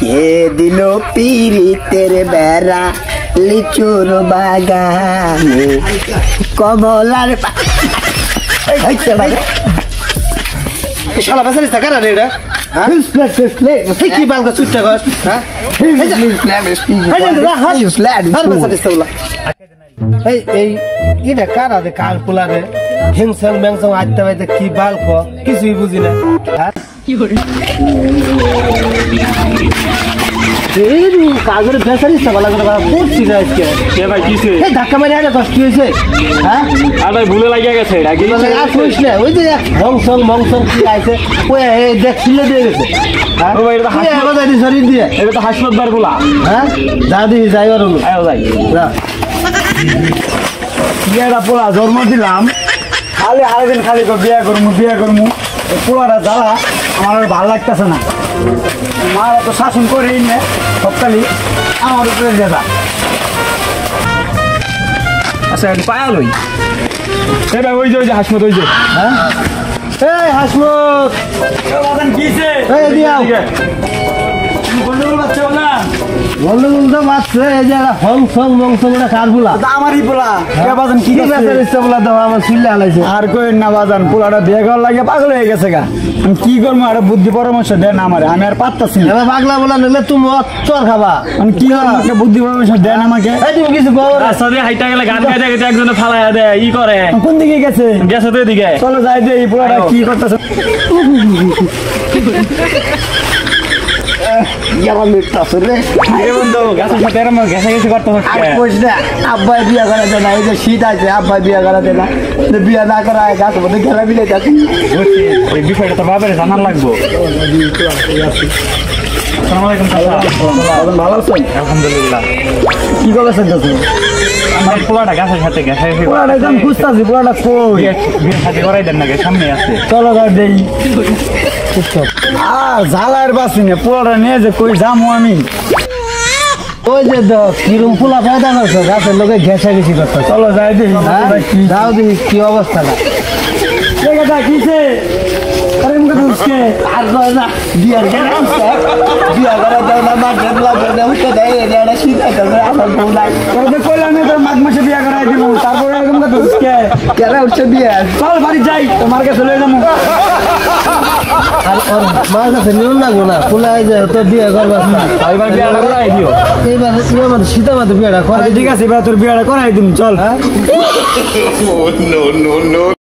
কে দিল পীড়িতের বেড়া লিচুর বাগানে কমলার শালা বাসারিস টাকা না রে এটা কি বালকা চুটটা কর এটা কারা দে কার পোলারে হিংসং ব্যাংসং আইতে পাইতে কি বালক কিছুই বুঝি না কাগজের বেসারিস করছি না আজকে ভাই কিসে ধাক্কা মারি আরে কষ্ট হয়েছে হ্যাঁ আর ভাই ভুলে লাগিয়ে গেছে ওই যে হংসং মংসং কি আছে ওই দেখছিল দিয়ে গেছে শরীর দিয়ে এটা তো হাসপাতাল বলা হ্যাঁ যা দিই যাই আর যাই বিয়েটা পোলা জন্ম দিলাম খালি আরেকদিন খালি বিয়ে করবো পোলাটা জ্বালা আমার আর ভালো লাগতেছে না মা তো শাসন করেই নে সবকালি আমার উপরে যেটা আচ্ছা পায়া লই এবার ওই যে হাসমত ওই যে হ্যাঁ এই হাসমত কিছে এই দিয়া গন্ডগোল বাচ্চা বলা গন্ডগোল তো মারছে এই যে হংসং মংসং ওটা কার বলা আমারই পোলা কে বাজান কি বেসারিস বলা দাও আমার চুলে আলাইছে আর কই না বাজান পোলাটা বিয়ে করার লাগে পাগল হয়ে গেছে গা আমি কি করবো আর বুদ্ধি পরামর্শ দেন আমারে আমি আর পারতাছি না এবার পাগলা বলা নিলে তুমি চর খাবা আমি কি করবো একটা বুদ্ধি পরামর্শ দেন আমাকে এই তুমি কিছু বলো রাস্তা হাইটা গেলে গান গাইতে গাইতে একজনে ফালাইয়া দেয় ই করে কোন দিকে গেছে গেছে তো এদিকে চলো যাই দে এই পোলাটা কি করতেছে আব্বাই বিয়া করা দেয় না এই যে শীত আছে আব্বাই বিয়া করা দেয় না বিয়া না করা গাছ মধ্যে খেলা মিলে যাচ্ছে ওই বিষয়টা তো ভাবে জানার লাগবো ভালো আছেন আলহামদুলিল্লাহ কি করছেন আমার পোলাটা গাছের সাথে গেছে একদম খুঁজতেছি পোলাটা কই বিয়ের সাথে করাই দেন না সামনে আছে চলো দেই আর ঝালার বাসি না পোলাটা নিয়ে যে কই যাবো আমি ওই যে কিরম পোলা ফায়দা করছো গাছের লোকে ঘেঁষা ঘেঁষি করতো চলো যাই দেখি যাও দেখি কি অবস্থা না কিসে আর না বিয়ার বিয়া করা দেয় না মা ঢেবলা দেয় উঠে দেয় এটা শীত আছে আমার বউ নাই কইলাম তো মাঘ মাসে বিয়া করাই দিব তারপরে এরকম কথা কেন উঠছে বিয়া চল বাড়ি যাই তোমার কাছে লয়ে যাবো আর ওর মার কাছে নিয়ম লাগবো না পোলাই যে তো বিয়ে করবা এবার বিয়া করাই দিও এইবার শীতা মাত্র বিয়াটা করে ঠিক আছে এবার তোর বিয়াটা করাই দিন চল